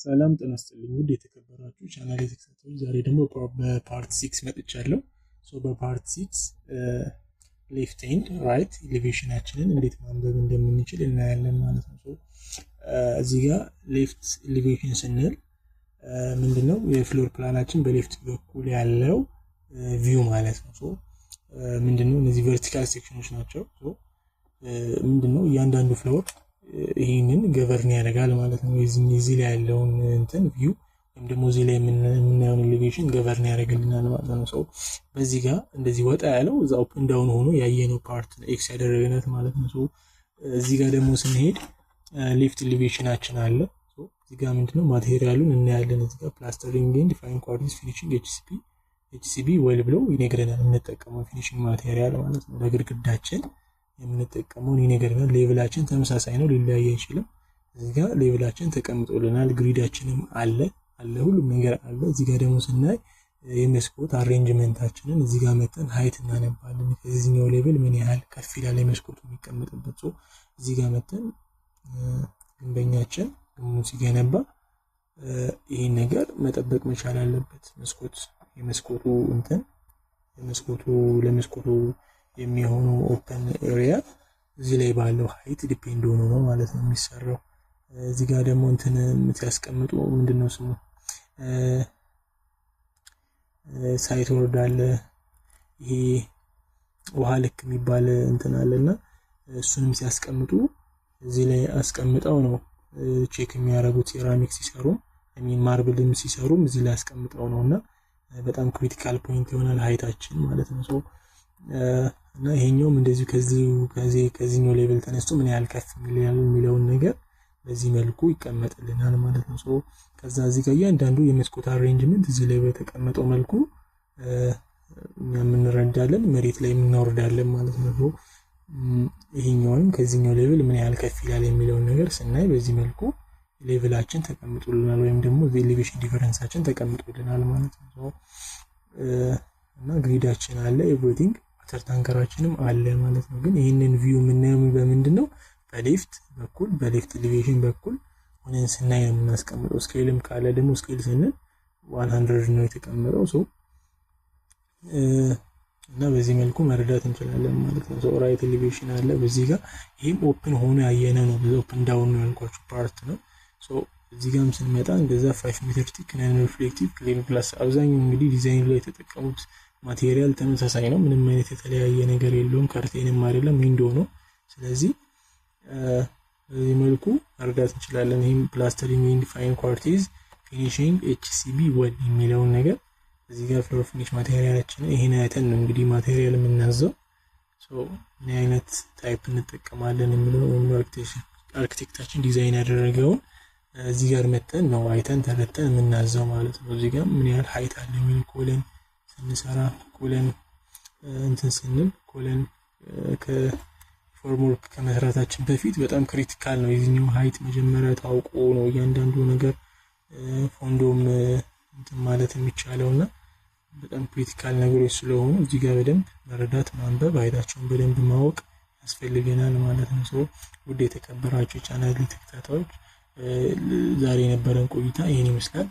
ሰላም ጤና ይስጥልኝ ውድ የተከበራችሁ ቻናል ተከታታዮች፣ ዛሬ ደግሞ በፓርት 6 መጥቻለሁ። በፓርት 6 ሌፍት ኤንድ ራይት ኤሌቬሽናችንን እንዴት ማንበብ እንደምንችል እናያለን ማለት ነው። እዚህ ጋር ሌፍት ኤሌቬሽን ስንል ምንድነው? የፍሎር ፕላናችን በሌፍት በኩል ያለው ቪው ማለት ነው። ምንድነው? እነዚህ ቨርቲካል ሴክሽኖች ናቸው። ምንድነው? እያንዳንዱ ፍሎር ይሄንን ገቨርን ያደርጋል ማለት ነው። እዚህ ላይ ያለውን እንትን ቪው ወይም ደግሞ እዚህ ላይ የምናየውን ኤሌቬሽን ገቨርን ያደርግልናል ማለት ነው። በዚህ ጋር እንደዚህ ወጣ ያለው እዛ ኦፕ እንዳውን ሆኖ ያየነው ፓርት ኤክስ ያደረግነት ማለት ነው። እዚህ ጋር ደግሞ ስንሄድ ሌፍት ኤሌቬሽናችን አለ። እዚህ ጋር ምንድነው ማቴሪያሉን እናያለን። እዚህ ጋር ፕላስተሪንግ ኤንድ ፋይን ኳርቲዝ ፊኒሺንግ ኤችሲቢ ዌል ብለው ይነግረናል። የምንጠቀመው ፊኒሺንግ ማቴሪያል ማለት ነው። ለግድግዳችን የምንጠቀመው ይነግረናል። ሌቭላችን ተመሳሳይ ነው፣ ሊለያይ አይችልም። እዚህ ጋር ሌቭላችን ተቀምጦልናል። ግሪዳችንም አለ ሁሉም ነገር አለ። እዚህ ጋር ደግሞ ስናይ የመስኮት አሬንጅመንታችንን እዚህ ጋር መተን ሃይት እናነባለን። ከዚህኛው ሌቭል ምን ያህል ከፍ ይላል የመስኮቱ የሚቀመጥበት። እዚህ ጋር መተን ግንበኛችን ግንቡን ሲገነባ ይሄን ነገር መጠበቅ መቻል አለበት። ለመስኮቱ የሚሆኑ ኦፕን ኤሪያ እዚህ ላይ ባለው ሃይት ዲፔንድ ሆኖ ነው ማለት ነው የሚሰራው። እዚህ ጋር ደግሞ እንትን ሲያስቀምጡ ምንድነው ስሙ ሳይት ወርድ አለ። ይሄ ውሃ ልክ የሚባል እንትን አለና እሱንም ሲያስቀምጡ እዚህ ላይ አስቀምጠው ነው ቼክ የሚያደርጉት። ሴራሚክ ሲሰሩም ማርብልም ሲሰሩም እዚህ ላይ አስቀምጠው ነውና በጣም ክሪቲካል ፖይንት ይሆናል ሃይታችን ማለት ነው። እና ይሄኛውም እንደዚሁ ከዚህኛው ሌቭል ተነስቶ ምን ያህል ከፍ የሚለውን ነገር በዚህ መልኩ ይቀመጥልናል ማለት ነው። ከዛ እዚህ ጋር እያንዳንዱ የመስኮት አሬንጅመንት እዚህ ላይ በተቀመጠው መልኩ እኛ እንረዳለን፣ መሬት ላይ እናወርዳለን ማለት ነው። ይሄኛውም ከዚህኛው ሌቭል ምን ያህል ከፍ ይላል የሚለውን ነገር ስናይ በዚህ መልኩ ሌቭላችን ተቀምጦልናል፣ ወይም ደግሞ ኤሌቬሽን ዲፈረንሳችን ተቀምጦልናል ማለት ነው። እና ግሪዳችን አለ፣ ኤቭሪቲንግ ዋተር ታንከራችንም አለ ማለት ነው። ግን ይህንን ቪው የምናየው በምንድነው? በሌፍት ኤሌቬሽን በኩል ሆነን ስናይ ነው የምናስቀምጠው። ስኬልም ካለ ደግሞ ስኬል ስንል 100 ነው የተቀመጠው። እና በዚህ መልኩ መረዳት እንችላለን ማለት ነው። ራይት ኤሌቬሽን አለ በዚህ ጋር። ይሄም ኦፕን ሆኖ ያየነ ነው፣ ኦፕን ዳውን ነው ያልኳችሁ ፓርት ነው። እዚህ ጋርም ስንመጣ እንደዛ 5 ሜትር ቲክ ነን ሪፍሌክቲቭ ክሊር ግላስ። አብዛኛው እንግዲህ ዲዛይን ላይ የተጠቀሙት ማቴሪያል ተመሳሳይ ነው፣ ምንም አይነት የተለያየ ነገር የለውም። ከርቴንም አይደለም ዊንዶ ነው። ስለዚህ በዚህ መልኩ መረዳት እንችላለን። ይሄም ፕላስተሪንግ ኤንድ ፋይን ኳርቲዝ ፊኒሺንግ ኤችሲቢ ዌል የሚለውን ነገር እዚህ ጋር ፍሎር ፊኒሽ ማቴሪያላችን ይሄን አይተን ነው እንግዲህ ማቴሪያል የምናዘው። ምን አይነት ታይፕ እንጠቀማለን የሚለው አርኪቴክታችን ዲዛይን ያደረገውን እዚህ ጋር መተን ነው አይተን ተረተን የምናዘው ማለት ነው። እዚህ ጋር ምን ያህል ሃይት አለ የሚለው ኮለን ስንሰራ ኮለን እንትን ስንል ኮለን ከፎርምወርክ ከመስራታችን በፊት በጣም ክሪቲካል ነው። የዚህኛው ሃይት መጀመሪያ ታውቆ ነው እያንዳንዱ ነገር ፎንዶም እንትን ማለት የሚቻለውና በጣም ክሪቲካል ነገሮች ስለሆኑ እዚህ ጋር በደንብ መረዳት ማንበብ ሃይታቸውን በደንብ ማወቅ ያስፈልገናል ማለት ነው። ውድ የተከበራችሁ ቻናል ተከታታዮች ዛሬ የነበረን ቆይታ ይሄን ይመስላል።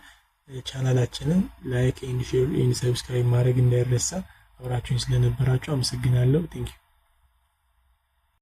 ቻናላችንን ላይክ ኤንድ ሼር ኤንድ ሰብስክራይብ ማድረግ እንዳይረሳ። አብራችሁን ስለነበራችሁ አመሰግናለሁ። ቴንክ ዩ